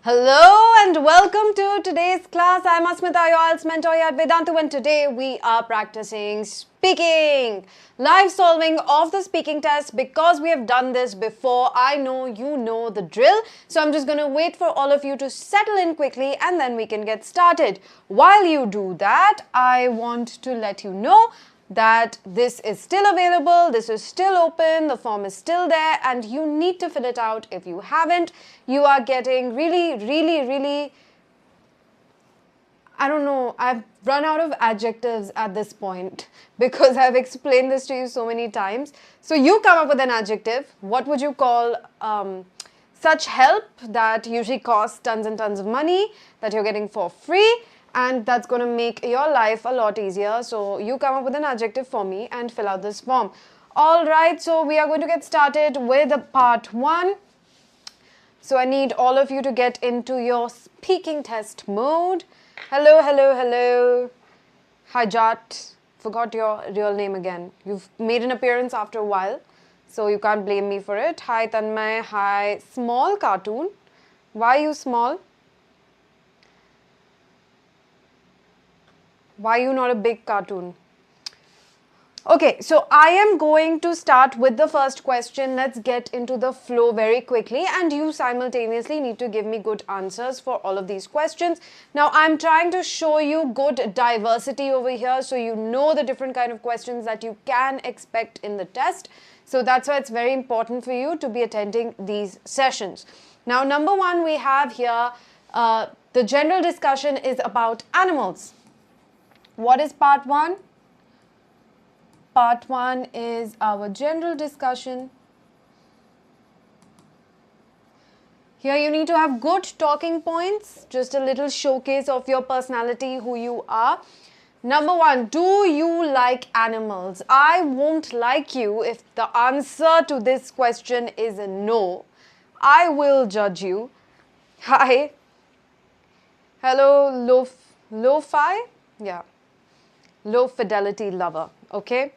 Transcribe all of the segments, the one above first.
Hello and welcome to today's class. I'm Asmita, your IELTS mentor here at Vedantu, and today we are practicing speaking. Live solving of the speaking test. Because we have done this before, I know you know the drill. So I'm just going to wait for all of you to settle in quickly and then we can get started. While you do that, I want to let you know that this is still available, this is still open, the form is still there, and you need to fill it out. If you haven't, you are getting really, I don't know, I've run out of adjectives at this point because I've explained this to you so many times. So you come up with an adjective. What would you call such help that usually costs tons and tons of money that you're getting for free? And that's going to make your life a lot easier. So you come up with an adjective for me and fill out this form. All right, so we are going to get started with part 1. So I need all of you to get into your speaking test mode. Hello. Hi, Jat. Forgot your real name again. You've made an appearance after a while, so you can't blame me for it. Hi, Tanmay. Hi, small cartoon. Why are you small? Why are you not a big cartoon? Okay, so I am going to start with the first question. Let's get into the flow very quickly, and you simultaneously need to give me good answers for all of these questions. Now, I'm trying to show you good diversity over here so you know the different kind of questions that you can expect in the test. So that's why it's very important for you to be attending these sessions. Now, number 1 we have here, the general discussion is about animals. What is part 1? Part 1 is our general discussion. Here you need to have good talking points, just a little showcase of your personality, who you are. Number 1, do you like animals? I won't like you if the answer to this question is a no. I will judge you. Hi. Hello, Lo-Fi? Yeah. Low fidelity lover. Okay.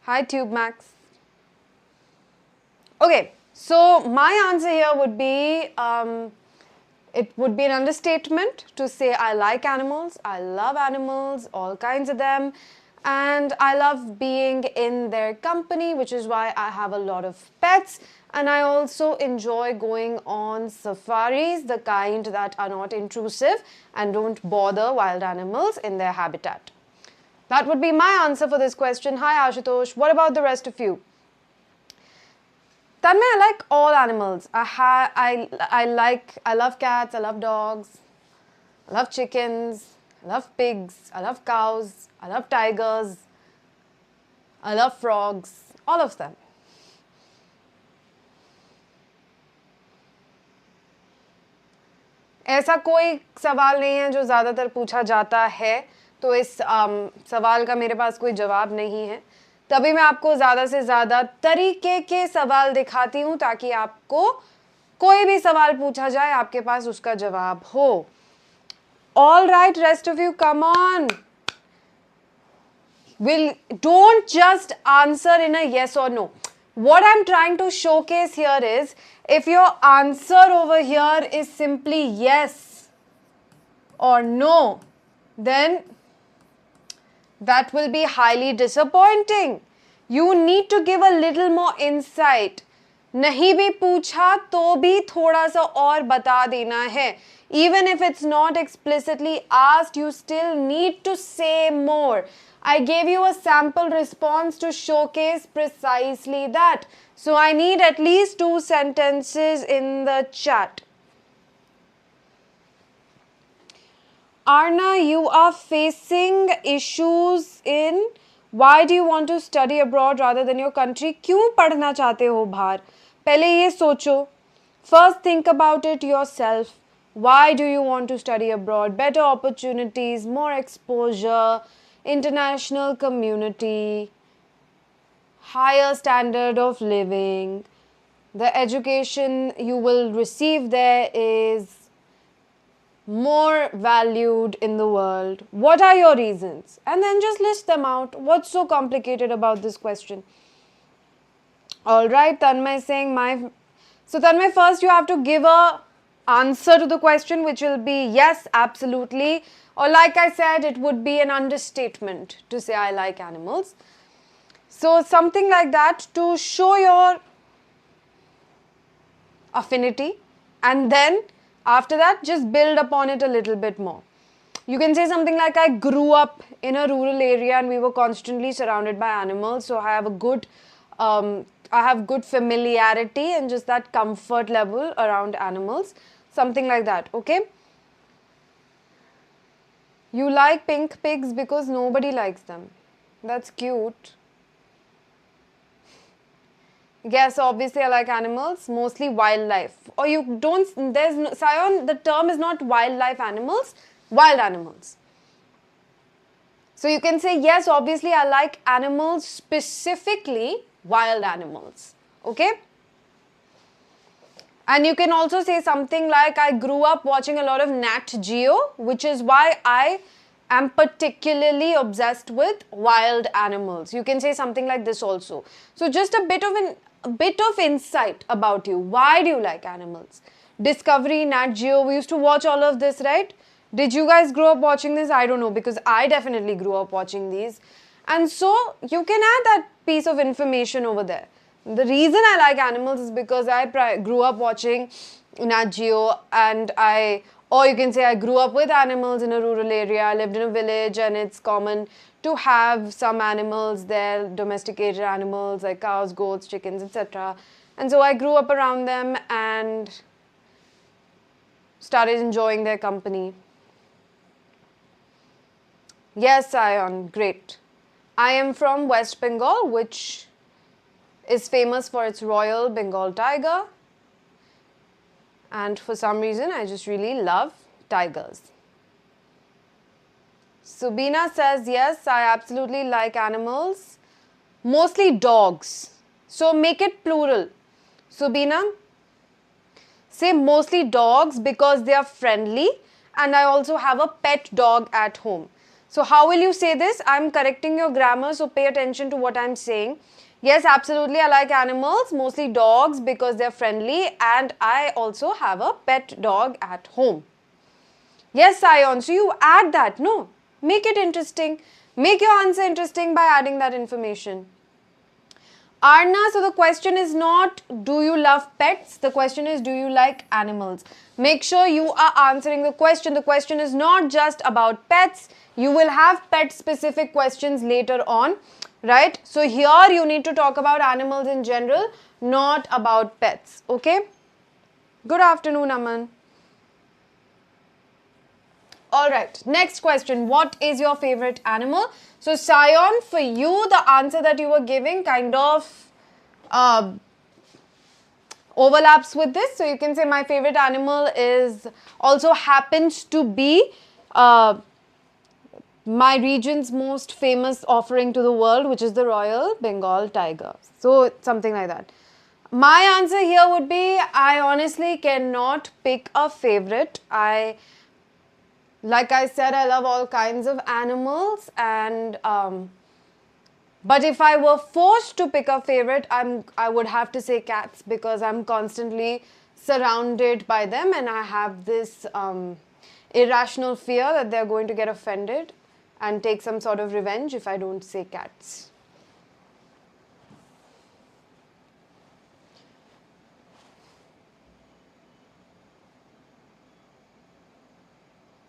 Hi, Tube Max. Okay, so my answer here would be, it would be an understatement to say I like animals. I love animals, all kinds of them. And I love being in their company, which is why I have a lot of pets. And I also enjoy going on safaris, the kind that are not intrusive and don't bother wild animals in their habitat. That would be my answer for this question. Hi, Ashutosh. What about the rest of you? Tanmay, I like all animals. I love cats, I love dogs, I love chickens, I love pigs, I love cows, I love tigers, I love frogs, all of them. ऐसा कोई सवाल नहीं है जो ज़्यादातर पूछा जाता है, तो इस सवाल का मेरे पास कोई जवाब नहीं है. तभी मैं आपको ज़्यादा से ज़्यादा तरीके के सवाल दिखाती हूँ ताकि आपको कोई भी सवाल पूछा जाए आपके पास उसका जवाब हो. All right, rest of you, come on. Don't just answer in a yes or no. What I'm trying to showcase here is, if your answer over here is simply yes or no, then that will be highly disappointing. You need to give a little more insight. नहीं भी पूछा तो भी थोड़ा सा और बता देना है. Even if it's not explicitly asked, you still need to say more. I gave you a sample response to showcase precisely that. So I need at least 2 sentences in the chat. Arna, you are facing issues in why do you want to study abroad rather than your country? क्यों पढ़ना चाहते हो बाहर? पहले ये सोचो. First think about it yourself. Why do you want to study abroad? Better opportunities, more exposure, international community, higher standard of living. The education you will receive there is more valued in the world. What are your reasons? And then just list them out. What's so complicated about this question? All right, Tanmay is saying So Tanmay, first you have to give a answer to the question, which will be yes, absolutely. Or like I said, it would be an understatement to say I like animals. So something like that to show your affinity, and then after that just build upon it a little bit more. You can say something like, I grew up in a rural area and we were constantly surrounded by animals, so I have good familiarity and just that comfort level around animals. Something like that, okay? You like pink pigs because nobody likes them. That's cute. Yes, obviously I like animals, mostly wildlife. Or you don't, there's no, Sion, the term is not wildlife animals, wild animals. So you can say, yes, obviously I like animals, specifically wild animals. Okay? And you can also say something like, I grew up watching a lot of Nat Geo, which is why I am particularly obsessed with wild animals. You can say something like this also. So just a bit of insight about you. Why do you like animals? Discovery, Nat Geo, we used to watch all of this, right? Did you guys grow up watching this? I don't know, because I definitely grew up watching these. And so you can add that piece of information over there. The reason I like animals is because I grew up watching Nat Geo, or you can say I grew up with animals in a rural area. I lived in a village and it's common to have some animals there, domesticated animals like cows, goats, chickens, etc. And so I grew up around them and started enjoying their company. Yes, Sion, great. I am from West Bengal, which is famous for its Royal Bengal tiger, and for some reason I just really love tigers. Subina says, yes, I absolutely like animals, mostly dogs. So make it plural. Subina, say mostly dogs because they are friendly, and I also have a pet dog at home. So how will you say this? I'm correcting your grammar, so pay attention to what I'm saying. Yes, absolutely, I like animals, mostly dogs because they're friendly, and I also have a pet dog at home. Yes, Sion, so you add that, no? Make it interesting. Make your answer interesting by adding that information. Arna, so the question is not, do you love pets? The question is, do you like animals? Make sure you are answering the question. The question is not just about pets. You will have pet-specific questions later on, right? So here you need to talk about animals in general, not about pets, okay? Good afternoon, Aman. Alright, next question. What is your favorite animal? So, Sion, for you, the answer that you were giving kind of overlaps with this. So, you can say my favorite animal also happens to be my region's most famous offering to the world, which is the Royal Bengal tiger. So, something like that. My answer here would be, I honestly cannot pick a favorite. Like I said, I love all kinds of animals, and but if I were forced to pick a favorite, I would have to say cats, because I'm constantly surrounded by them and I have this irrational fear that they're going to get offended and take some sort of revenge if I don't say cats.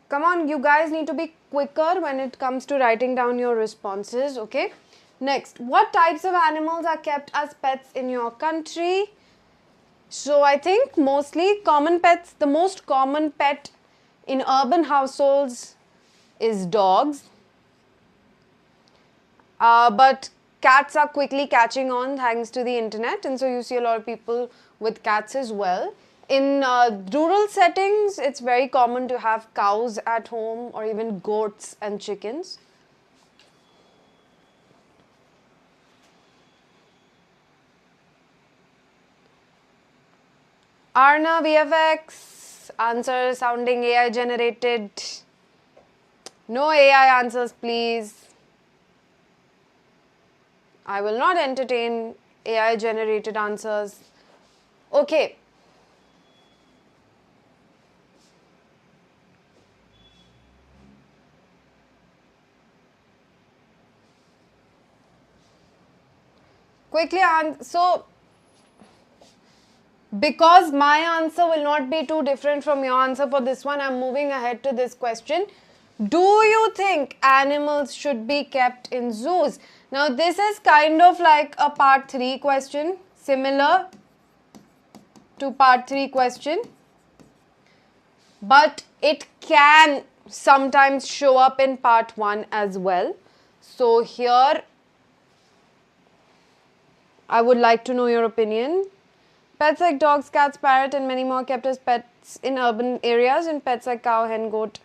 Come on, you guys need to be quicker when it comes to writing down your responses, okay? Next, what types of animals are kept as pets in your country? So I think mostly common pets. The most common pet in urban households is dogs. But cats are quickly catching on thanks to the internet, and so you see a lot of people with cats as well. In rural settings, it's very common to have cows at home, or even goats and chickens. Arna VFX, answer sounding AI generated. No AI answers, please. I will not entertain AI generated answers. Okay. quickly answer. So, because my answer will not be too different from your answer for this one, I'm moving ahead to this question. Do you think animals should be kept in zoos? Now, this is kind of like a part 3 question, similar to part 3 question, but it can sometimes show up in part 1 as well. So here I would like to know your opinion. Pets like dogs, cats, parrot and many more kept as pets in urban areas, and pets like cow, hen, goat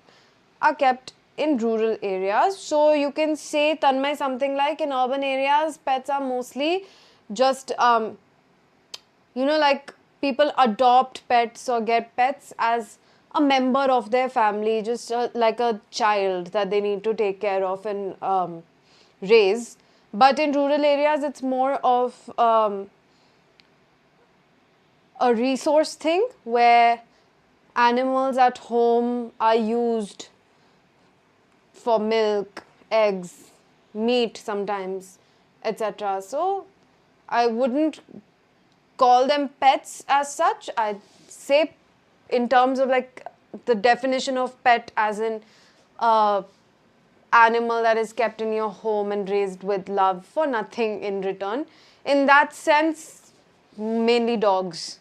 are kept in rural areas. So you can say, Tanmay, something like in urban areas pets are mostly just like people adopt pets or get pets as a member of their family, just like a child that they need to take care of and raise. But in rural areas it's more of a resource thing where animals at home are used for milk, eggs, meat sometimes, etc. So I wouldn't call them pets as such. I'd say in terms of like the definition of pet as in animal that is kept in your home and raised with love for nothing in return. In that sense, mainly dogs.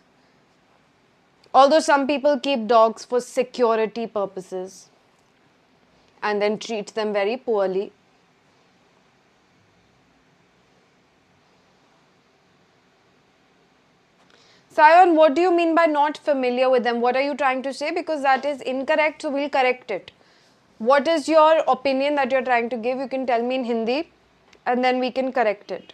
Although some people keep dogs for security purposes and then treat them very poorly. Sion, what do you mean by not familiar with them? What are you trying to say? Because that is incorrect, so we'll correct it. What is your opinion that you're trying to give? You can tell me in Hindi and then we can correct it.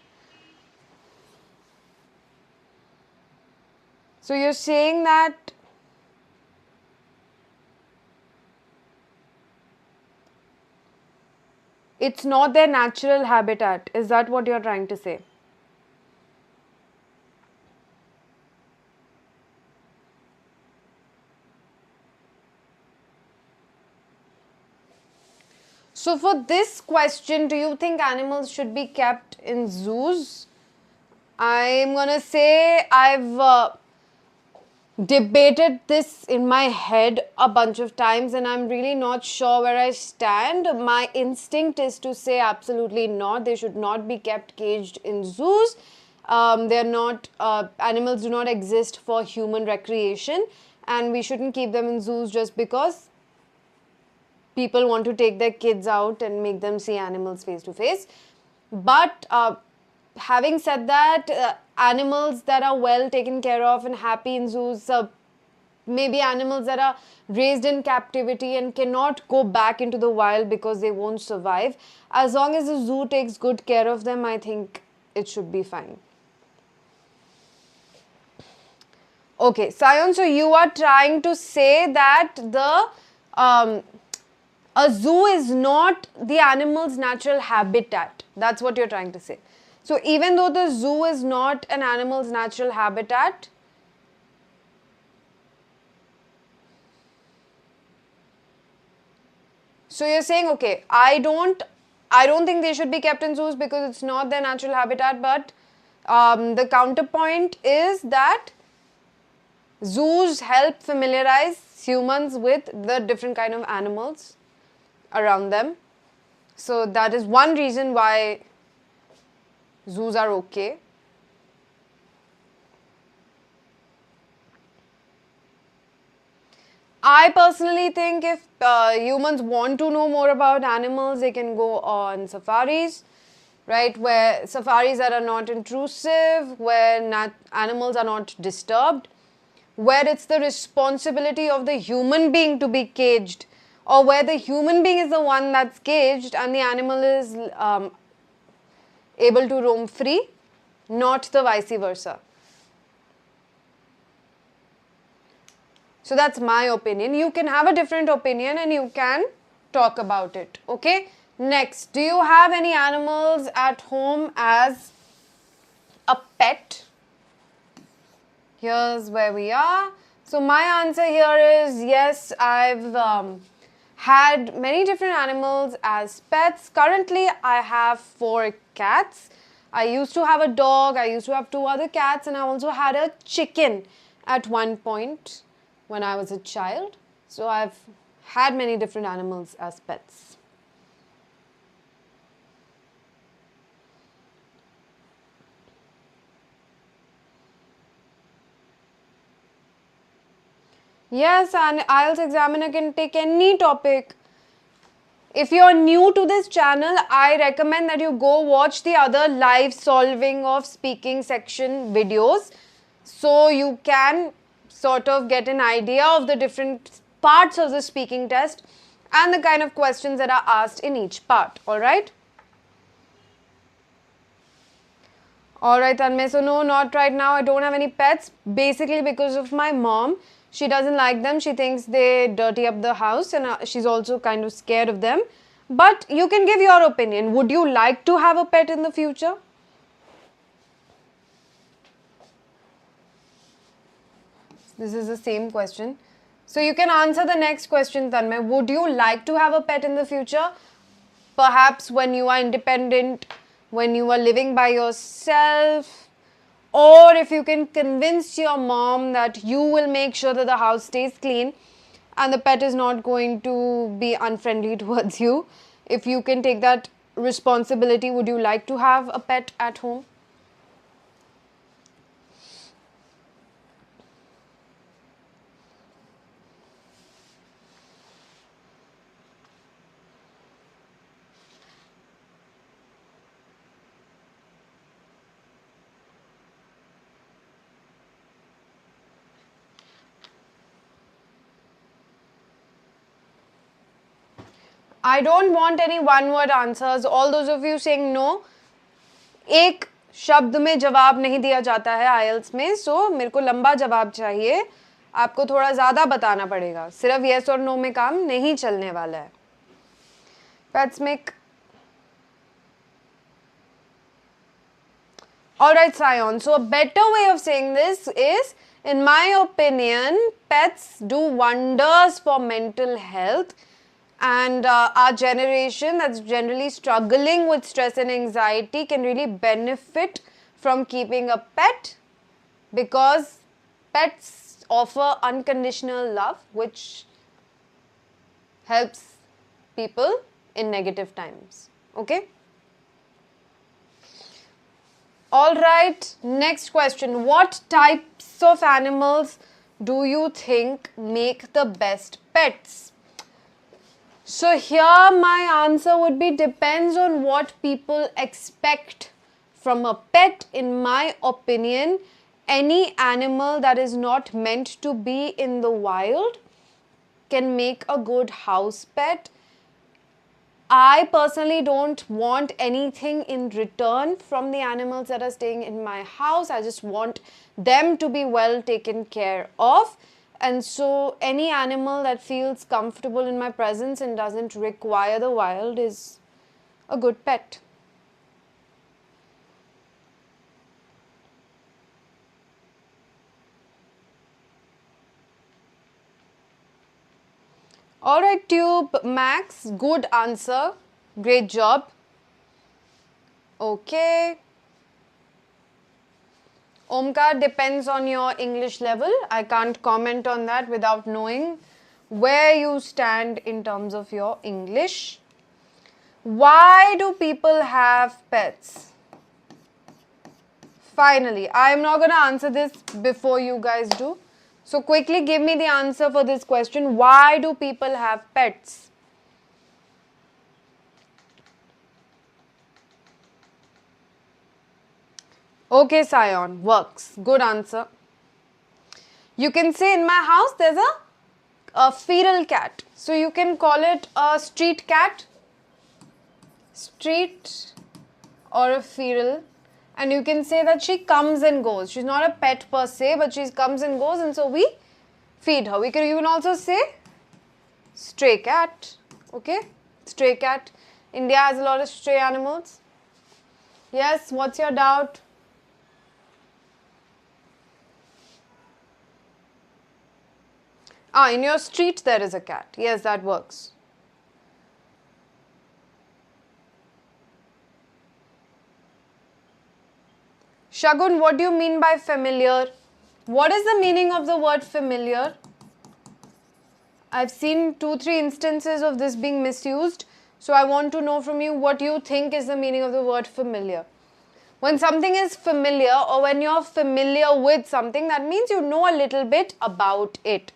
So you're saying that it's not their natural habitat. Is that what you're trying to say? So for this question, do you think animals should be kept in zoos? I'm gonna say I've debated this in my head a bunch of times and I'm really not sure where I stand. My instinct is to say absolutely not. They should not be kept caged in zoos. They're not, animals do not exist for human recreation and we shouldn't keep them in zoos just because people want to take their kids out and make them see animals face to face. But having said that, animals that are well taken care of and happy in zoos, maybe animals that are raised in captivity and cannot go back into the wild because they won't survive, as long as the zoo takes good care of them, I think it should be fine. Okay, Sion, so you are trying to say that a zoo is not the animal's natural habitat. That's what you're trying to say. So even though the zoo is not an animal's natural habitat, so you're saying, okay, I don't think they should be kept in zoos because it's not their natural habitat, but the counterpoint is that zoos help familiarize humans with the different kind of animals around them. So that is one reason why zoos are okay. I personally think if humans want to know more about animals, they can go on safaris, right? Where safaris that are not intrusive, where animals are not disturbed, where it's the responsibility of the human being to be caged, or where the human being is the one that's caged and the animal is able to roam free, not the vice versa. So that's my opinion. You can have a different opinion and you can talk about it. Okay. Next, do you have any animals at home as a pet? Here's where we are. So my answer here is yes, I've had many different animals as pets. Currently, I have 4 cats. I used to have a dog, I used to have 2 other cats, and I also had a chicken at one point when I was a child. So I've had many different animals as pets. Yes, an IELTS examiner can take any topic. If you're new to this channel, I recommend that you go watch the other live solving of speaking section videos, so you can sort of get an idea of the different parts of the speaking test and the kind of questions that are asked in each part. Alright? Alright, Tanmay. So, no, not right now. I don't have any pets. Basically, because of my mom. She doesn't like them. She thinks they dirty up the house, and she's also kind of scared of them. But you can give your opinion. Would you like to have a pet in the future? This is the same question. So you can answer the next question, Tanmay. Would you like to have a pet in the future? Perhaps when you are independent, when you are living by yourself, or if you can convince your mom that you will make sure that the house stays clean and the pet is not going to be unfriendly towards you. If you can take that responsibility, would you like to have a pet at home? I don't want any one-word answers. All those of you saying no, एक शब्द में जवाब नहीं दिया जाता है IELTS में, so मेरे को लंबा जवाब चाहिए. आपको थोड़ा ज़्यादा बताना पड़ेगा. सिर्फ yes और no में काम नहीं चलने वाला है. Pets make... Alright, Sion. So a better way of saying this is, in my opinion, pets do wonders for mental health. And our generation that's generally struggling with stress and anxiety can really benefit from keeping a pet, because pets offer unconditional love, which helps people in negative times. Okay? Alright, next question. What types of animals do you think make the best pets? So here my answer would be depends on what people expect from a pet. In my opinion, any animal that is not meant to be in the wild can make a good house pet. I personally don't want anything in return from the animals that are staying in my house. I just want them to be well taken care of. And so any animal that feels comfortable in my presence and doesn't require the wild is a good pet. Alright, Tube Max, good answer. Great job. Okay. Omkar, depends on your English level. I can't comment on that without knowing where you stand in terms of your English. Why do people have pets? Finally, I am not going to answer this before you guys do. So quickly give me the answer for this question. Why do people have pets? Okay, Sion, works. Good answer. You can say in my house there's a feral cat. So you can call it a street cat, street, or a feral. And you can say that she comes and goes. She's not a pet per se, but she comes and goes, and so we feed her. You can also say stray cat. Okay, stray cat. India has a lot of stray animals. Yes, what's your doubt? In your street there is a cat. Yes, that works. Shagun, what do you mean by familiar? What is the meaning of the word familiar? I've seen 2-3 instances of this being misused. So I want to know from you what you think is the meaning of the word familiar. When something is familiar or when you're familiar with something, that means you know a little bit about it.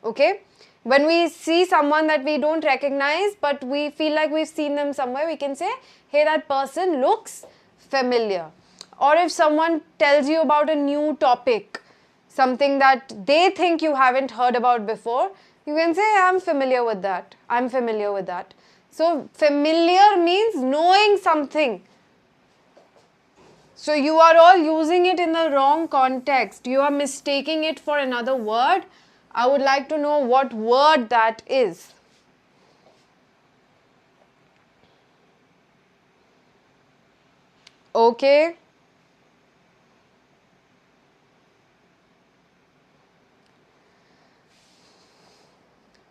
Okay? When we see someone that we don't recognize but we feel like we've seen them somewhere, we can say, hey, that person looks familiar. Or if someone tells you about a new topic, something that they think you haven't heard about before, you can say, I'm familiar with that. I'm familiar with that. So, familiar means knowing something. So, you are all using it in the wrong context. You are mistaking it for another word. I would like to know what word that is. Okay.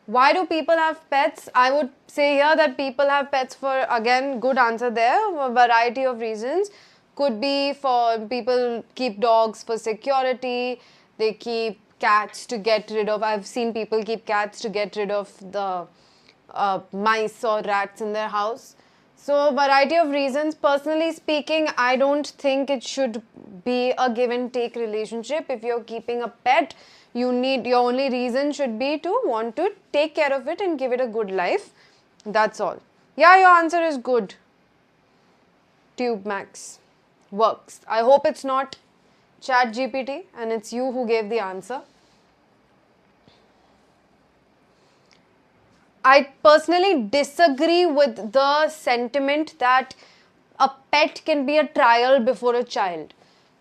Why do people have pets? I would say here that people have pets for, again, good answer there, a variety of reasons. Could be for people keep dogs for security, they keep cats to get rid of, I've seen people keep cats to get rid of the mice or rats in their house. So, variety of reasons. Personally speaking, I don't think it should be a give and take relationship. If you're keeping a pet, your only reason should be to want to take care of it and give it a good life. That's all. Yeah, your answer is good. Tube Max. Works. I hope it's not ChatGPT and it's you who gave the answer. I personally disagree with the sentiment that a pet can be a trial before a child.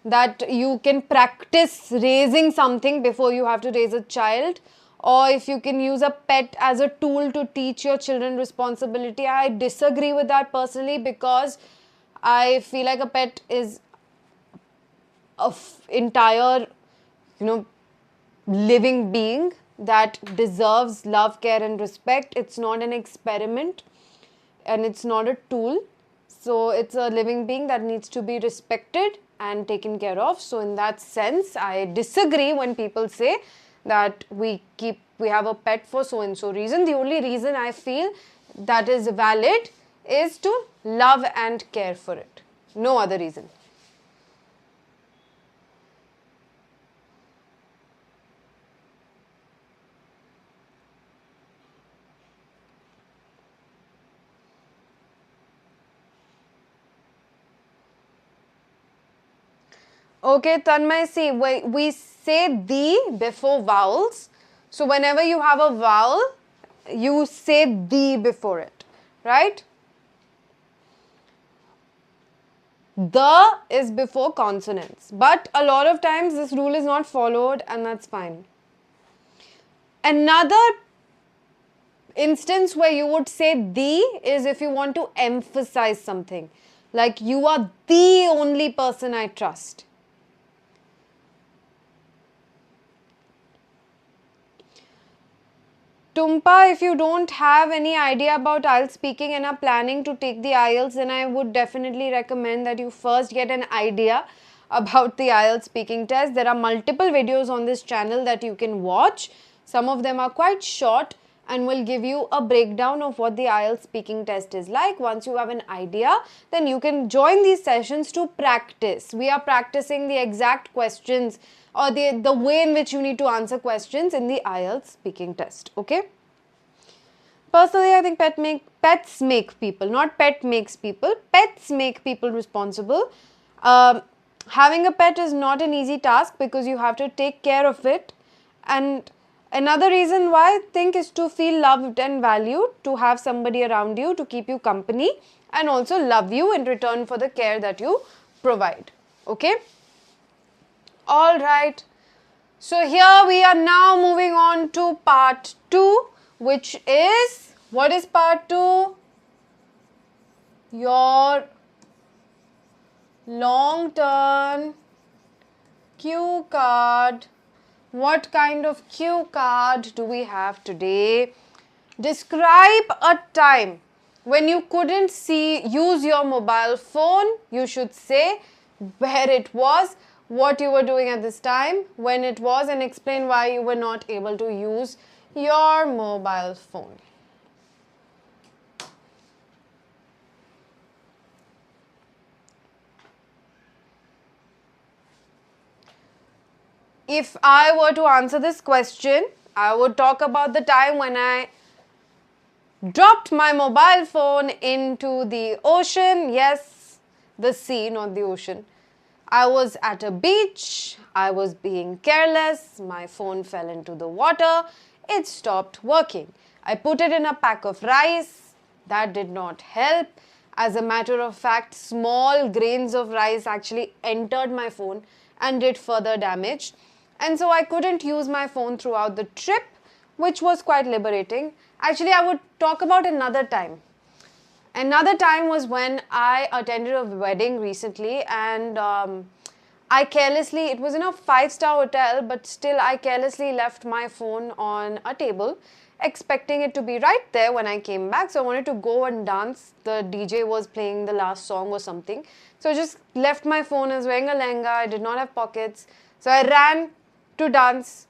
That you can practice raising something before you have to raise a child, or if you can use a pet as a tool to teach your children responsibility. I disagree with that personally because I feel like a pet is an entire, living being that deserves love, care and respect. It's not an experiment and it's not a tool. So it's a living being that needs to be respected and taken care of. So in that sense, I disagree when people say that we have a pet for so and so reason. The only reason I feel that is valid is to love and care for it. No other reason. Okay, Tanmay, see, we say the before vowels. So whenever you have a vowel, you say the before it, right? The is before consonants. But a lot of times this rule is not followed and that's fine. Another instance where you would say the is if you want to emphasize something. Like, you are the only person I trust. Tumpa, if you don't have any idea about IELTS speaking and are planning to take the IELTS, then I would definitely recommend that you first get an idea about the IELTS speaking test. There are multiple videos on this channel that you can watch. Some of them are quite short and will give you a breakdown of what the IELTS speaking test is like. Once you have an idea, then you can join these sessions to practice. We are practicing the exact questions or the way in which you need to answer questions in the IELTS speaking test, okay? Personally, I think pets make people, not pet makes people, pets make people responsible. Having a pet is not an easy task because you have to take care of it. And another reason why I think is to feel loved and valued, to have somebody around you to keep you company and also love you in return for the care that you provide, okay? All right, so here we are now moving on to part 2, which is, what is part 2? Your long turn cue card. What kind of cue card do we have today? Describe a time when you couldn't use your mobile phone. You should say where it was, what you were doing at this time, when it was, and explain why you were not able to use your mobile phone. If I were to answer this question, I would talk about the time when I dropped my mobile phone into the ocean. Yes, the sea, not the ocean. I was at a beach, I was being careless, my phone fell into the water, it stopped working. I put it in a pack of rice, that did not help. As a matter of fact, small grains of rice actually entered my phone and did further damage. And so I couldn't use my phone throughout the trip, which was quite liberating. Actually, I would talk about another time. Another time was when I attended a wedding recently, and I carelessly, it was in a 5-star hotel, but still I carelessly left my phone on a table, expecting it to be right there when I came back. So I wanted to go and dance. The DJ was playing the last song or something. So I just left my phone. I was wearing a lehenga. I did not have pockets. So I ran to dance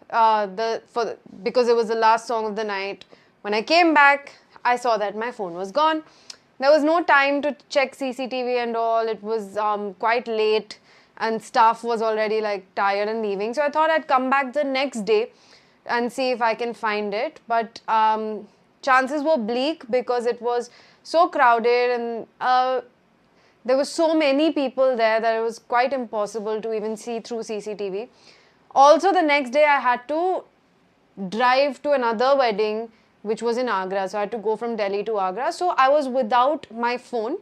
because it was the last song of the night. When I came back, I saw that my phone was gone. There was no time to check CCTV and all. It was quite late and staff was already like tired and leaving. So I thought I'd come back the next day and see if I can find it. But chances were bleak because it was so crowded and there were so many people there that it was quite impossible to even see through CCTV. Also, the next day I had to drive to another wedding which was in Agra. So I had to go from Delhi to Agra. So I was without my phone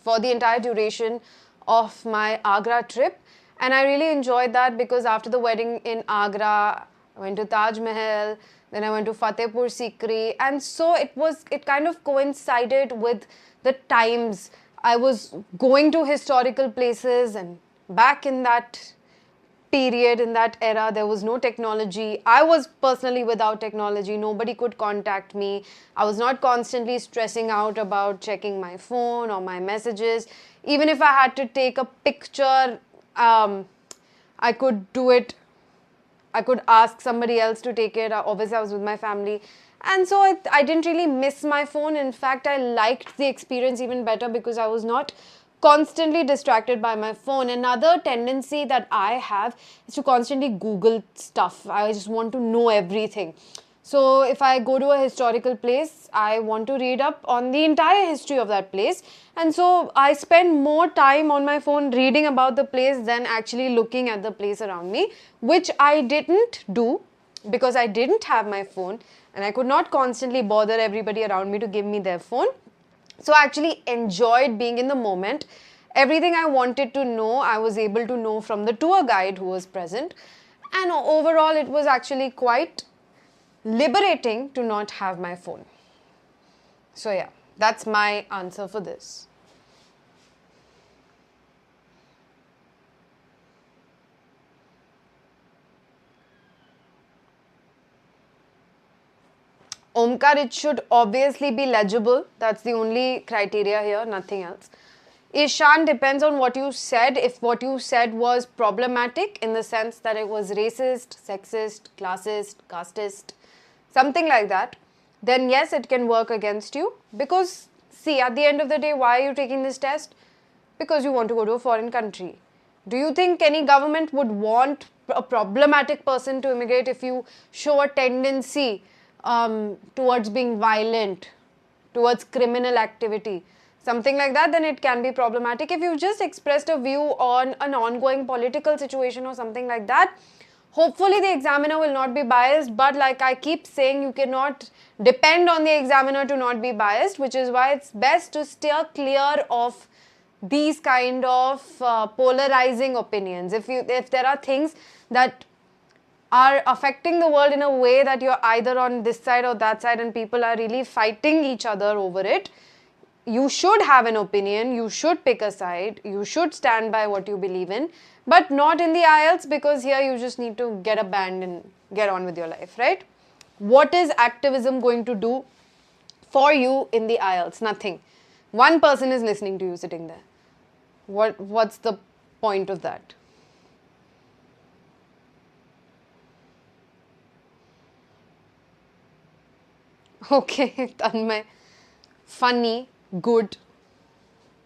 for the entire duration of my Agra trip. And I really enjoyed that because after the wedding in Agra, I went to Taj Mahal, then I went to Fatehpur Sikri. And so it kind of coincided with the times. I was going to historical places, and back in that period, in that era, there was no technology. I was personally without technology. Nobody could contact me. I was not constantly stressing out about checking my phone or my messages. Even if I had to take a picture, I could do it. I could ask somebody else to take it. Obviously, I was with my family. And so I didn't really miss my phone. In fact, I liked the experience even better because I was not constantly distracted by my phone. Another tendency that I have is to constantly Google stuff. I just want to know everything. So if I go to a historical place, I want to read up on the entire history of that place. And so I spend more time on my phone reading about the place than actually looking at the place around me, which I didn't do because I didn't have my phone and I could not constantly bother everybody around me to give me their phone. So I actually enjoyed being in the moment. Everything I wanted to know, I was able to know from the tour guide who was present. And overall, it was actually quite liberating to not have my phone. So yeah, that's my answer for this. Omkar, it should obviously be legible. That's the only criteria here, nothing else. Ishan, depends on what you said. If what you said was problematic in the sense that it was racist, sexist, classist, casteist, something like that, then yes, it can work against you. Because, see, at the end of the day, why are you taking this test? Because you want to go to a foreign country. Do you think any government would want a problematic person to immigrate if you show a tendency towards being violent, towards criminal activity, something like that? Then it can be problematic. If you've just expressed a view on an ongoing political situation or something like that, hopefully the examiner will not be biased. But like I keep saying, you cannot depend on the examiner to not be biased, which is why it's best to steer clear of these kind of polarizing opinions. If there are things that are affecting the world in a way that you're either on this side or that side and people are really fighting each other over it, you should have an opinion, you should pick a side, you should stand by what you believe in, but not in the IELTS, because here you just need to get a band and get on with your life, right? What is activism going to do for you in the IELTS? Nothing. One person is listening to you sitting there. What's the point of that? Okay, Tanmay. Funny, good.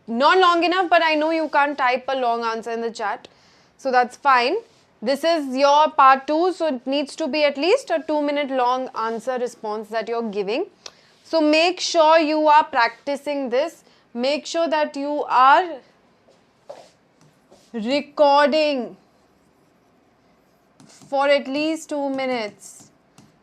Not long enough, but I know you can't type a long answer in the chat. So that's fine. This is your part 2, so it needs to be at least a 2-minute long answer response that you're giving. So make sure you are practicing this. Make sure that you are recording for at least 2 minutes.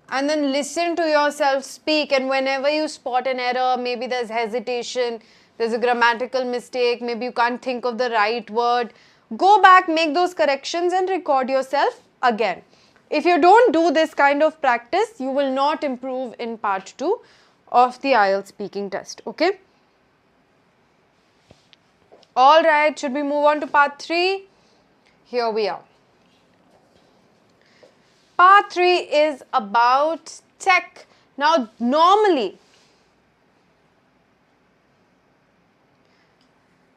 And then listen to yourself speak, and whenever you spot an error, maybe there's hesitation, there's a grammatical mistake, maybe you can't think of the right word, go back, make those corrections and record yourself again. If you don't do this kind of practice, you will not improve in part 2 of the IELTS speaking test, okay? Alright, should we move on to part 3? Here we are. Part 3 is about tech. Now, normally,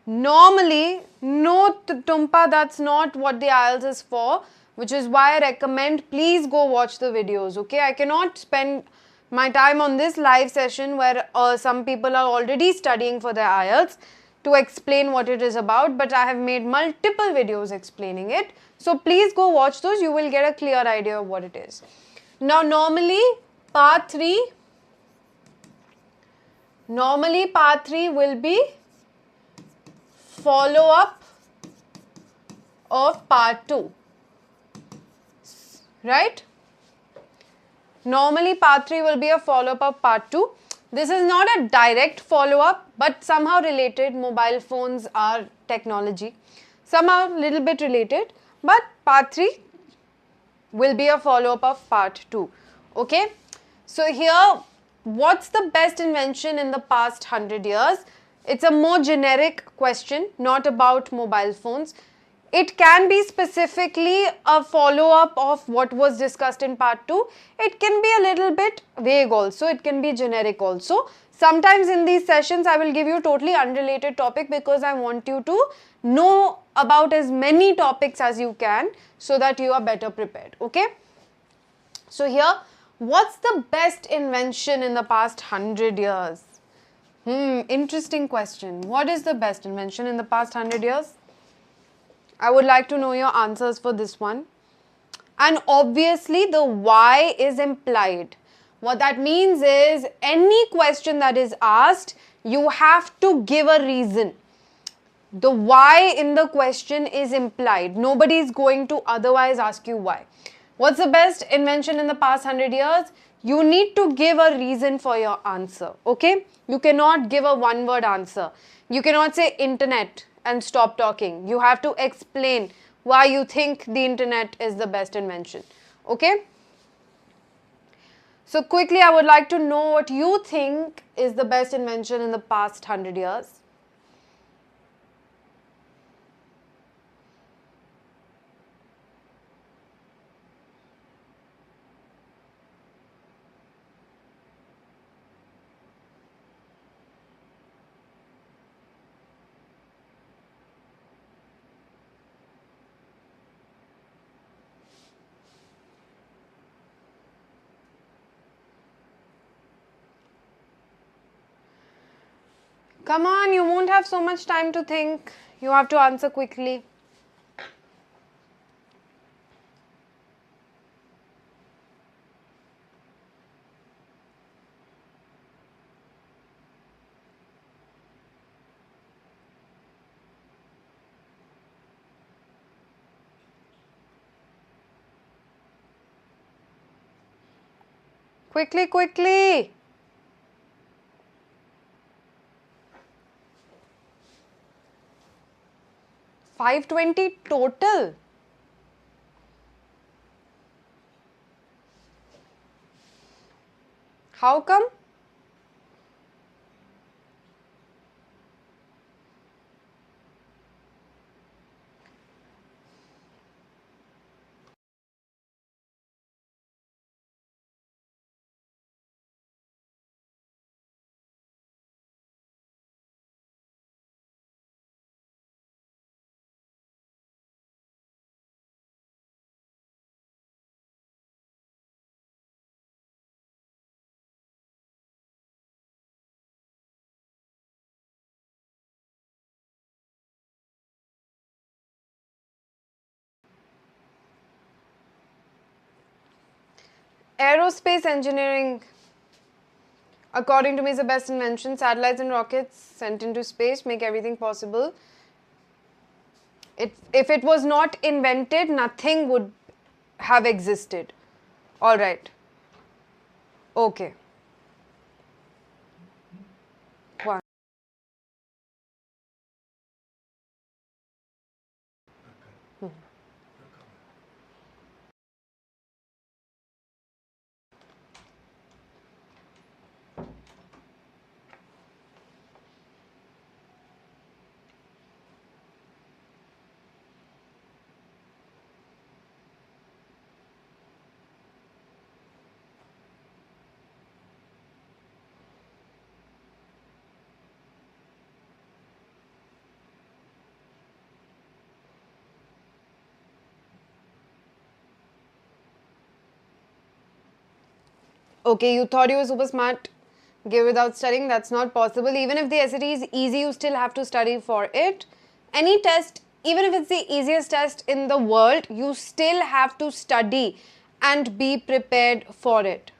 no Tumpa, that's not what the IELTS is for, which is why I recommend please go watch the videos, okay? I cannot spend my time on this live session where some people are already studying for their IELTS to explain what it is about, but I have made multiple videos explaining it. So please go watch those, you will get a clear idea of what it is. Now normally part 3 will be follow up of part 2, right? Normally part 3 will be a follow up of part 2. This is not a direct follow up, but somehow related. Mobile phones are technology, somehow little bit related, but part 3 will be a follow up of part 2, okay? So here, what's the best invention in the past 100 years? It's a more generic question, not about mobile phones. It can be specifically a follow-up of what was discussed in part 2. It can be a little bit vague also. It can be generic also. Sometimes in these sessions, I will give you a totally unrelated topic because I want you to know about as many topics as you can so that you are better prepared, okay? So here, what's the best invention in the past 100 years? Interesting question. What is the best invention in the past 100 years? I would like to know your answers for this one. And obviously the why is implied. What that means is any question that is asked, you have to give a reason. The why in the question is implied. Nobody is going to otherwise ask you why. What's the best invention in the past 100 years? You need to give a reason for your answer, okay? You cannot give a one-word answer. You cannot say internet and stop talking. You have to explain why you think the internet is the best invention, okay? So quickly, I would like to know what you think is the best invention in the past 100 years. Come on, you won't have so much time to think. You have to answer quickly. Quickly, quickly. 520 total. How come? Aerospace engineering, according to me, is the best invention. Satellites and rockets sent into space make everything possible. If it was not invented, nothing would have existed. All right. Okay. One. Okay, you thought you were super smart, give without studying. That's not possible. Even if the SAT is easy, you still have to study for it. Any test, even if it's the easiest test in the world, you still have to study and be prepared for it.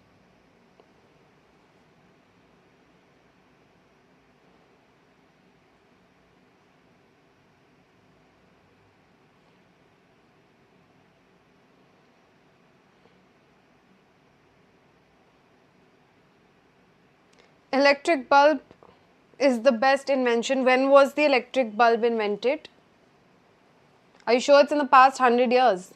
Electric bulb is the best invention. When was the electric bulb invented? Are you sure it's in the past 100 years?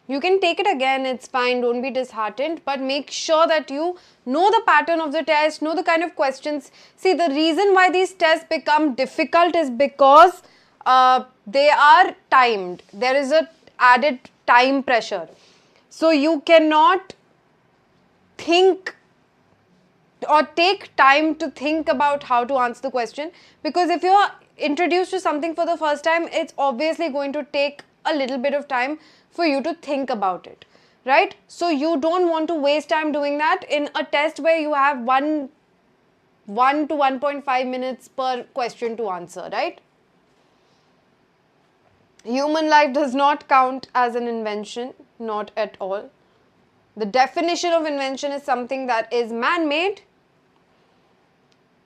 You can take it again, it's fine, don't be disheartened, but make sure that you know the pattern of the test, know the kind of questions. See, the reason why these tests become difficult is because they are timed. There is a added time pressure. So you cannot think or take time to think about how to answer the question, because if you're introduced to something for the first time, it's obviously going to take a little bit of time for you to think about it, right? So you don't want to waste time doing that in a test where you have 1 to 1.5 minutes per question to answer, right? Human life does not count as an invention, not at all. The definition of invention is something that is man-made.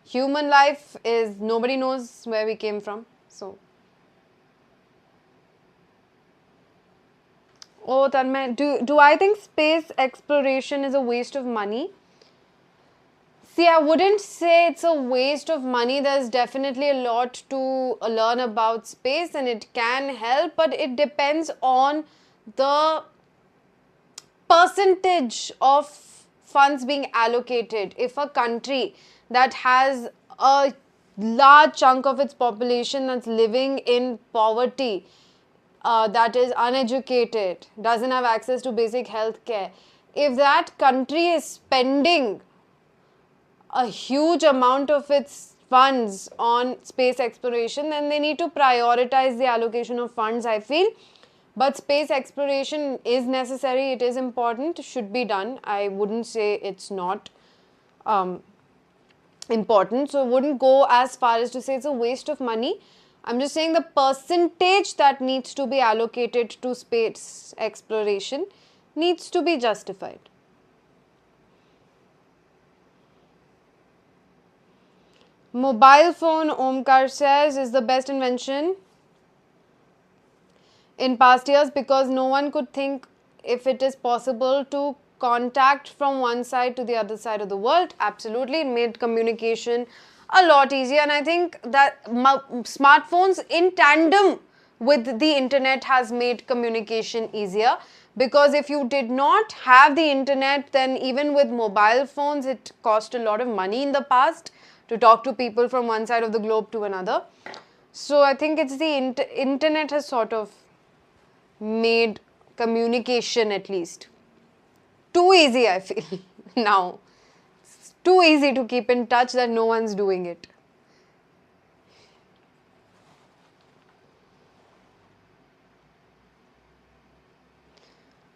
Human life is, nobody knows where we came from. So, oh Tanmay, do I think space exploration is a waste of money? See, I wouldn't say it's a waste of money. There's definitely a lot to learn about space and it can help, but it depends on the percentage of funds being allocated. If a country that has a large chunk of its population that's living in poverty, that is uneducated, doesn't have access to basic health care, if that country is spending a huge amount of its funds on space exploration, then they need to prioritize the allocation of funds, I feel. But space exploration is necessary, it is important, should be done. I wouldn't say it's not important. So I wouldn't go as far as to say it's a waste of money. I'm just saying the percentage that needs to be allocated to space exploration needs to be justified. Mobile phone, Omkar says, is the best invention in past years because no one could think if it is possible to contact from one side to the other side of the world. Absolutely, it made communication a lot easier, and I think that smartphones in tandem with the internet has made communication easier, because if you did not have the internet, then even with mobile phones it cost a lot of money in the past to talk to people from one side of the globe to another. So I think it's the internet has sort of made communication at least too easy, I feel now. It's too easy to keep in touch that no one's doing it.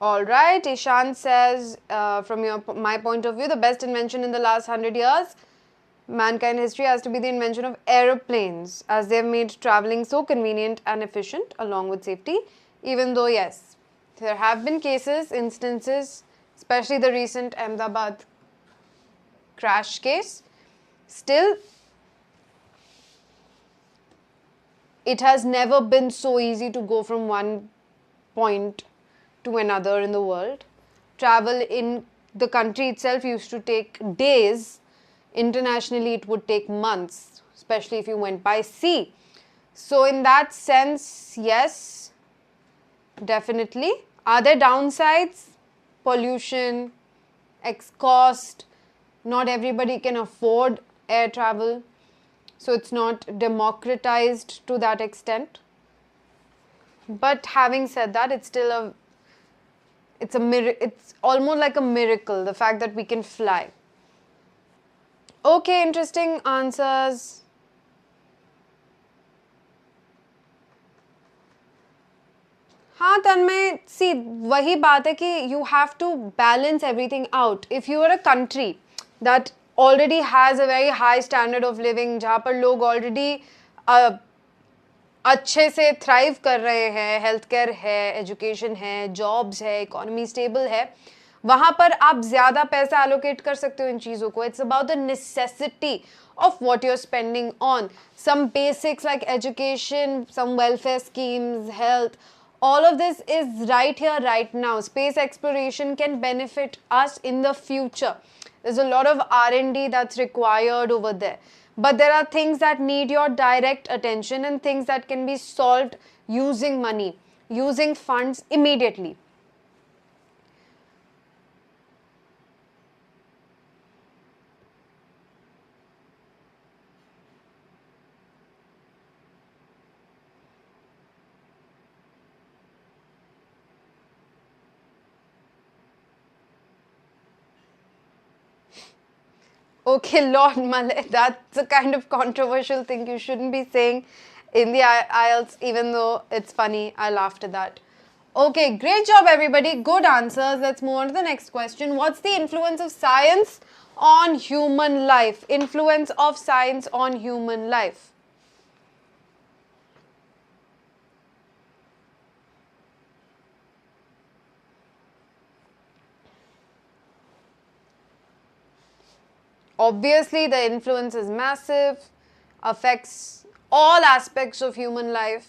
Alright, Ishan says, from my point of view, the best invention in the last 100 years mankind history has to be the invention of aeroplanes, as they've made traveling so convenient and efficient along with safety. Even though, yes, there have been instances, especially the recent Ahmedabad crash case, still it has never been so easy to go from one point to another in the world. Travel in the country itself used to take days. Internationally, it would take months, especially if you went by sea. So in that sense, yes, definitely. Are there downsides? Pollution, cost, not everybody can afford air travel, so it's not democratized to that extent. But having said that, it's still it's almost like a miracle, the fact that we can fly. Okay, interesting answers. हाँ तन्मय, see, वही बात है कि you have to balance everything out. If you are a country that already has a very high standard of living, जहाँ पर लोग already अच्छे से थ्राइव कर रहे हैं, हेल्थ केयर है, एजुकेशन है, जॉब्स है, इकोनॉमी स्टेबल है, वहाँ पर आप ज़्यादा पैसा एलोकेट कर सकते हो इन चीज़ों को. It's about the necessity of what you're spending on. Some basics like education, some welfare schemes, health, all of this is right here, right now. Space exploration can benefit us in the future. There's a lot of R&D that's required over there. But there are things that need your direct attention and things that can be solved using money, using funds immediately. Okay, Lord Malay, that's a kind of controversial thing you shouldn't be saying in the IELTS, even though it's funny. I laughed at that. Okay, great job everybody. Good answers. Let's move on to the next question. What's the influence of science on human life? Influence of science on human life. Obviously, the influence is massive, affects all aspects of human life.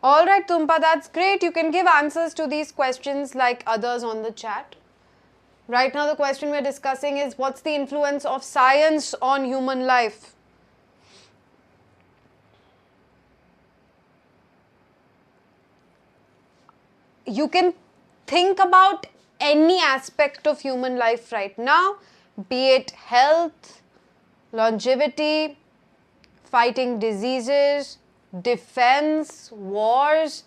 Alright, Tumpa, that's great. You can give answers to these questions like others on the chat. Right now, the question we're discussing is what's the influence of science on human life? You can think about any aspect of human life right now, be it health, longevity, fighting diseases, defense, wars,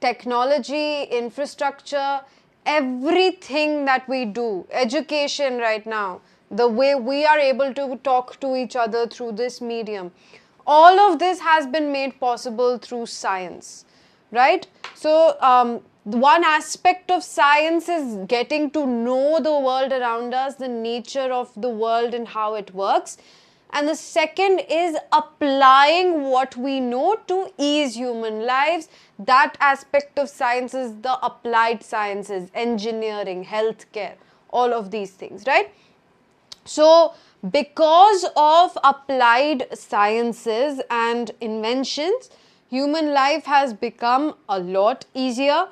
technology, infrastructure, everything that we do, education right now, the way we are able to talk to each other through this medium, all of this has been made possible through science, right? So, one aspect of science is getting to know the world around us, the nature of the world and how it works. And the second is applying what we know to ease human lives. That aspect of science is the applied sciences, engineering, healthcare, all of these things, right? So, because of applied sciences and inventions, human life has become a lot easier.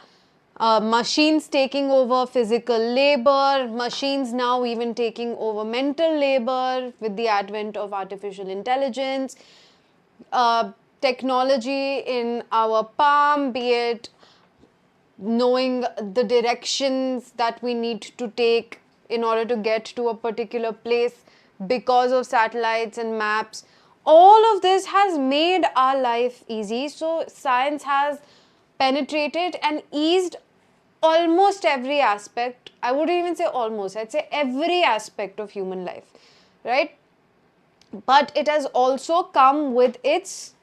Machines taking over physical labor, machines now even taking over mental labor with the advent of artificial intelligence, technology in our palm, be it knowing the directions that we need to take in order to get to a particular place because of satellites and maps. All of this has made our life easy. So science has penetrated and eased almost every aspect, I wouldn't even say almost, I'd say every aspect of human life, right? But it has also come with its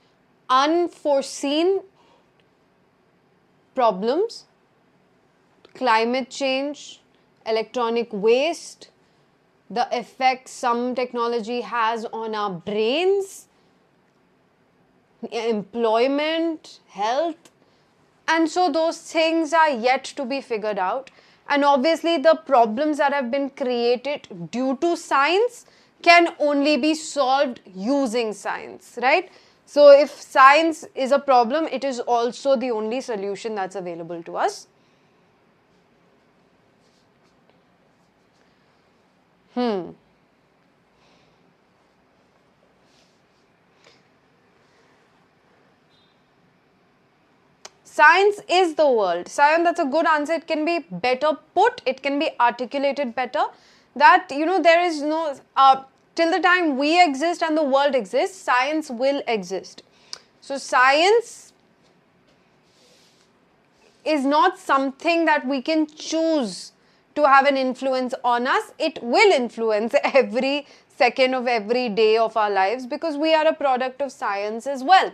unforeseen problems, climate change, electronic waste, the effects some technology has on our brains, employment, health. And so those things are yet to be figured out. And obviously the problems that have been created due to science can only be solved using science, right? So if science is a problem, it is also the only solution that's available to us. Science is the world. Sayan, that's a good answer. It can be better put. It can be articulated better. That, there is no, till the time we exist and the world exists, science will exist. So science is not something that we can choose to have an influence on us. It will influence every second of every day of our lives because we are a product of science as well.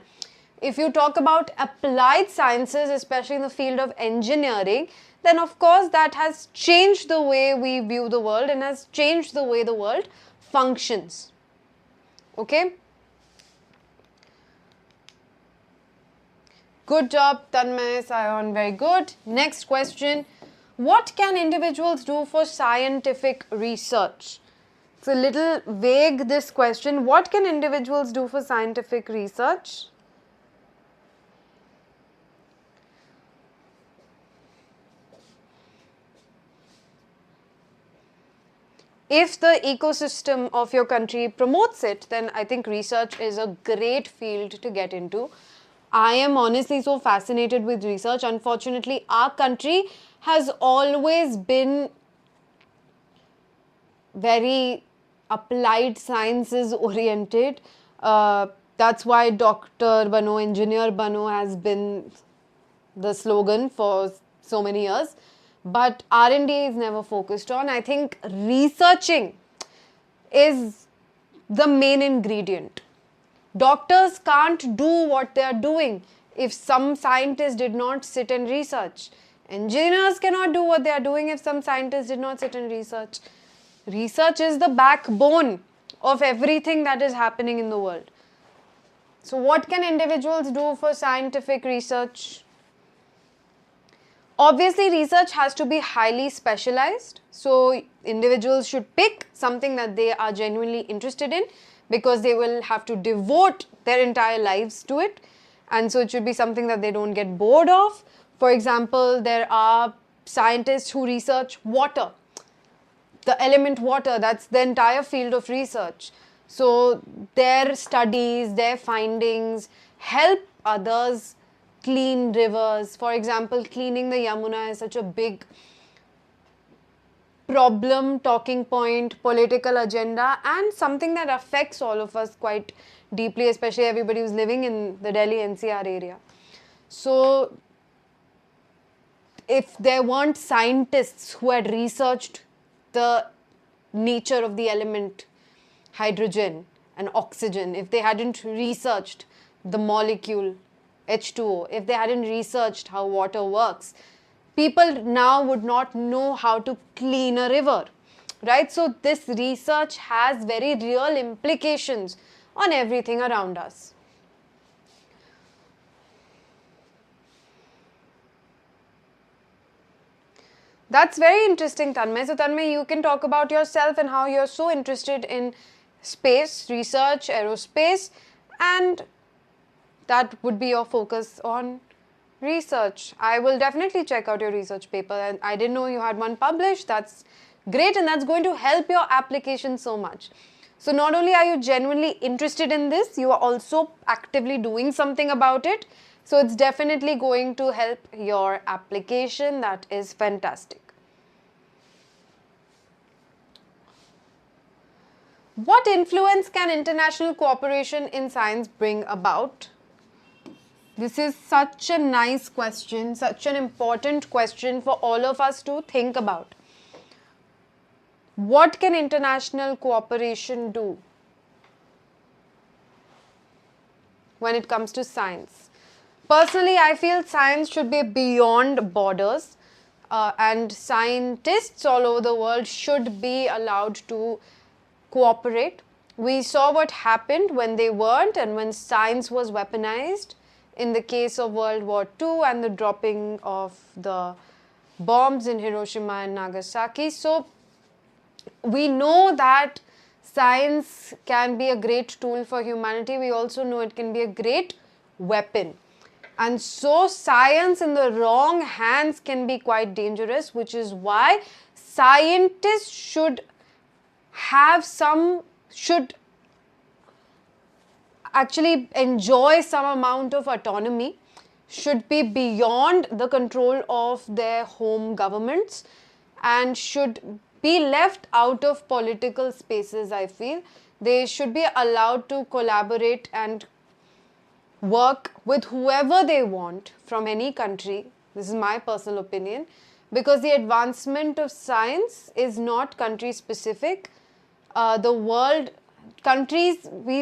If you talk about applied sciences, especially in the field of engineering, then of course that has changed the way we view the world and has changed the way the world functions. Okay? Good job, Tanmay, Sayon, very good. Next question. What can individuals do for scientific research? It's a little vague, this question. What can individuals do for scientific research? If the ecosystem of your country promotes it, then I think research is a great field to get into. I am honestly so fascinated with research. Unfortunately, our country has always been very applied sciences oriented. That's why Doctor Bano, Engineer Bano has been the slogan for so many years. But R&D is never focused on. I think researching is the main ingredient. Doctors can't do what they are doing if some scientists did not sit and research. Engineers cannot do what they are doing if some scientists did not sit and research. Research is the backbone of everything that is happening in the world. So what can individuals do for scientific research? Obviously, research has to be highly specialized. So individuals should pick something that they are genuinely interested in because they will have to devote their entire lives to it. And so it should be something that they don't get bored of. For example, there are scientists who research water, the element water, that's the entire field of research. So their studies, their findings help others clean rivers. For example, cleaning the Yamuna is such a big problem, talking point, political agenda, and something that affects all of us quite deeply, especially everybody who's living in the Delhi NCR area. So if there weren't scientists who had researched the nature of the element hydrogen and oxygen, if they hadn't researched the molecule H2O, if they hadn't researched how water works, people now would not know how to clean a river, right? So this research has very real implications on everything around us. That's very interesting, Tanmay. So Tanmay, you can talk about yourself and how you're so interested in space, research, aerospace, and that would be your focus on research. I will definitely check out your research paper, and I didn't know you had one published. That's great, and that's going to help your application so much. So not only are you genuinely interested in this, you are also actively doing something about it. So it's definitely going to help your application. That is fantastic. What influence can international cooperation in science bring about? This is such a nice question, such an important question for all of us to think about. What can international cooperation do when it comes to science? Personally, I feel science should be beyond borders, and scientists all over the world should be allowed to cooperate. We saw what happened when they weren't and when science was weaponized in the case of World War II and the dropping of the bombs in Hiroshima and Nagasaki. So we know that science can be a great tool for humanity. We also know it can be a great weapon. And so science in the wrong hands can be quite dangerous, which is why scientists should actually enjoy some amount of autonomy, should be beyond the control of their home governments, and should be left out of political spaces, I feel. They should be allowed to collaborate and work with whoever they want from any country. This is my personal opinion, because the advancement of science is not country specific. We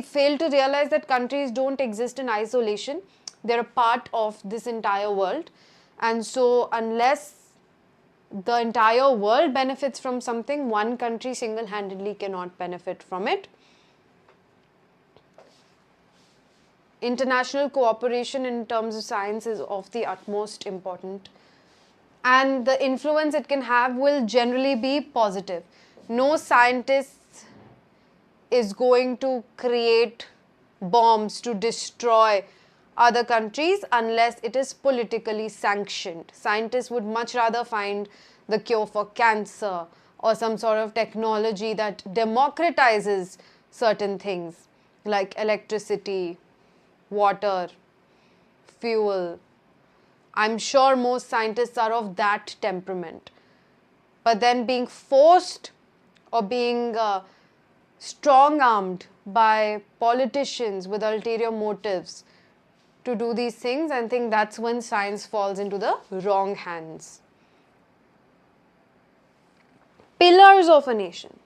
fail to realize that countries don't exist in isolation. They're a part of this entire world. And so unless the entire world benefits from something, one country single-handedly cannot benefit from it. International cooperation in terms of science is of the utmost important, and the influence it can have will generally be positive. No scientist is going to create bombs to destroy other countries unless it is politically sanctioned. Scientists would much rather find the cure for cancer or some sort of technology that democratizes certain things like electricity, water, fuel. I'm sure most scientists are of that temperament. But then being forced or being strong-armed by politicians with ulterior motives to do these things, I think that's when science falls into the wrong hands. Pillars of a nation.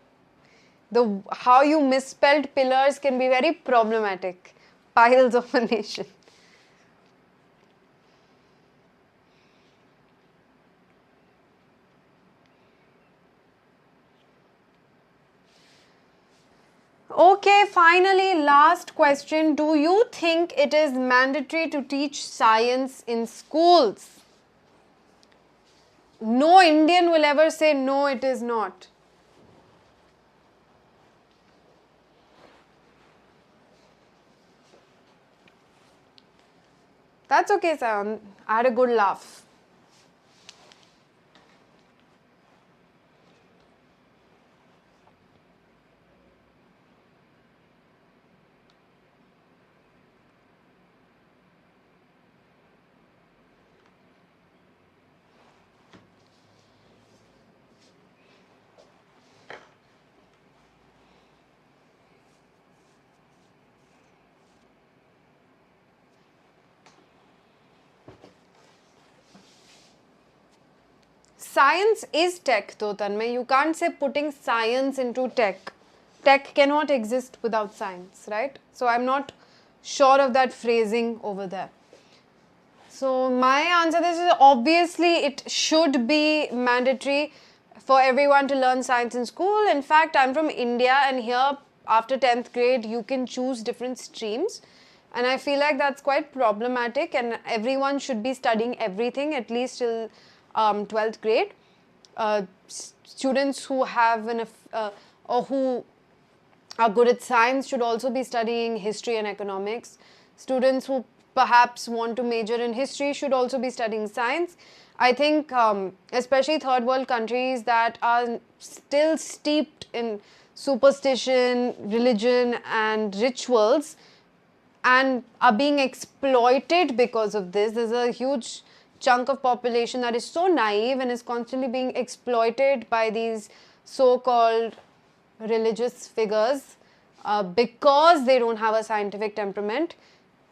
How you misspelled pillars can be very problematic. Piles of a nation. Okay, finally, last question. Do you think it is mandatory to teach science in schools? No Indian will ever say no, it is not. That's okay, Sayan. I had a good laugh. Science is tech though, Tanmay. You can't say putting science into tech. Tech cannot exist without science, right? So I'm not sure of that phrasing over there. So my answer to this is obviously it should be mandatory for everyone to learn science in school. In fact, I'm from India, and here after 10th grade you can choose different streams, and I feel like that's quite problematic, and everyone should be studying everything at least till 12th grade. Students who have or who are good at science should also be studying history and economics. Students who perhaps want to major in history should also be studying science. I think especially third world countries that are still steeped in superstition, religion and rituals and are being exploited because of this. There's a huge chunk of population that is so naive and is constantly being exploited by these so-called religious figures because they don't have a scientific temperament.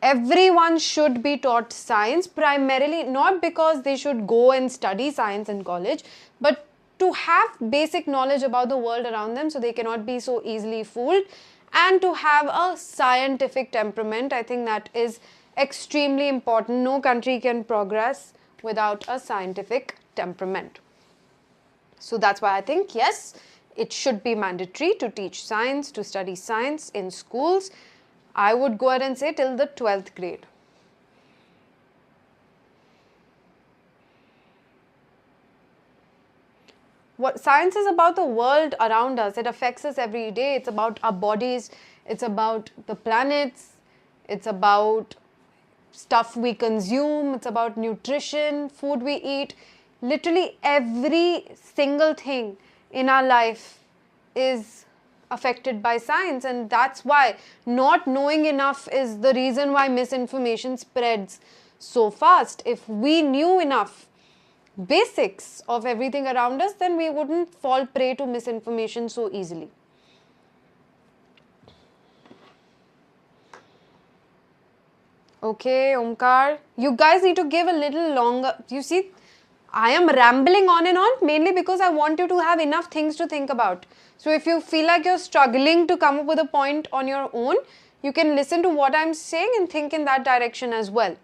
Everyone should be taught science, primarily not because they should go and study science in college, but to have basic knowledge about the world around them so they cannot be so easily fooled, and to have a scientific temperament. I think that is extremely important. No country can progress without a scientific temperament. So that's why I think, yes, it should be mandatory to teach science, to study science in schools. I would go ahead and say till the 12th grade. What science is about the world around us. It affects us every day. It's about our bodies. It's about the planets. It's about stuff we consume. It's about nutrition, food we eat. Literally every single thing in our life is affected by science, and that's why not knowing enough is the reason why misinformation spreads so fast. If we knew enough basics of everything around us, then we wouldn't fall prey to misinformation so easily. Okay, Omkar, you guys need to give a little longer. You see, I am rambling on and on mainly because I want you to have enough things to think about. So if you feel like you're struggling to come up with a point on your own, you can listen to what I'm saying and think in that direction as well.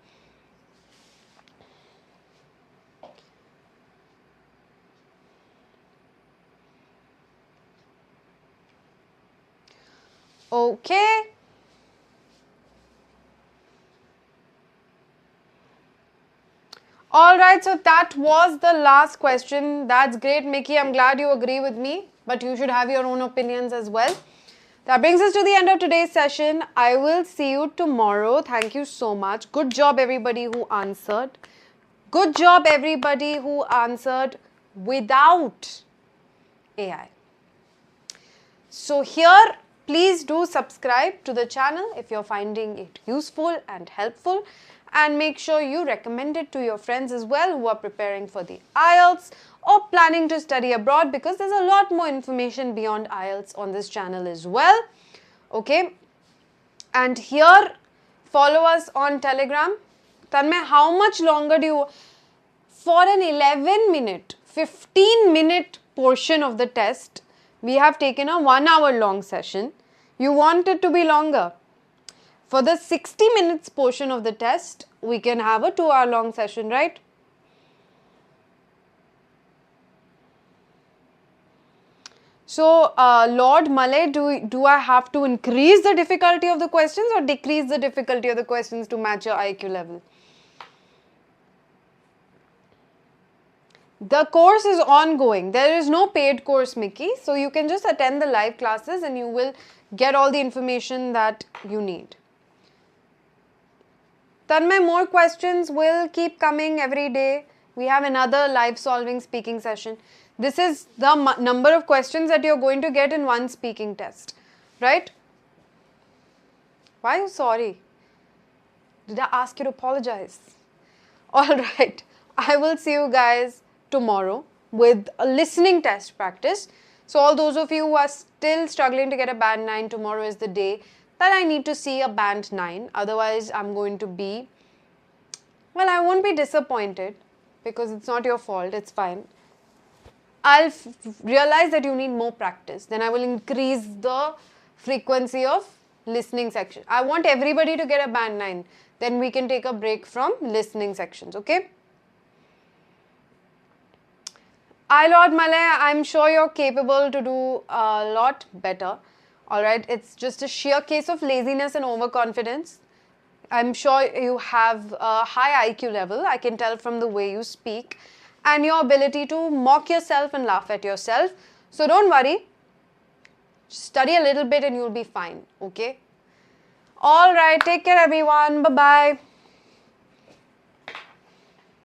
Okay. Alright, so that was the last question. That's great, Mickey. I'm glad you agree with me, but you should have your own opinions as well. That brings us to the end of today's session. I will see you tomorrow. Thank you so much. Good job, everybody who answered. Good job, everybody who answered without AI. So here, please do subscribe to the channel if you're finding it useful and helpful. And make sure you recommend it to your friends as well who are preparing for the IELTS or planning to study abroad, because there's a lot more information beyond IELTS on this channel as well. Okay. And here, follow us on Telegram. Tanmay, how much longer do you... For an 11-minute, 15-minute portion of the test, we have taken a 1-hour long session. You want it to be longer. For the 60 minutes portion of the test, we can have a 2-hour long session, right? So, Lord Malay, do I have to increase the difficulty of the questions or decrease the difficulty of the questions to match your IQ level? The course is ongoing. There is no paid course, Mickey. So, you can just attend the live classes and you will get all the information that you need. Tanmay, more questions will keep coming every day. We have another live solving speaking session. This is the number of questions that you're going to get in one speaking test, right? Why are you sorry? Did I ask you to apologize? Alright, I will see you guys tomorrow with a listening test practice. So all those of you who are still struggling to get a band 9, tomorrow is the day that I need to see a band 9. Otherwise, I'm going to be, well, I won't be disappointed because it's not your fault. It's fine. I'll realize that you need more practice. Then I will increase the frequency of listening section. I want everybody to get a band 9. Then we can take a break from listening sections, okay? Lord Malay, I'm sure you're capable to do a lot better. Alright, it's just a sheer case of laziness and overconfidence. I'm sure you have a high IQ level. I can tell from the way you speak and your ability to mock yourself and laugh at yourself. So don't worry. Study a little bit and you'll be fine. Okay? Alright, take care everyone. Bye-bye.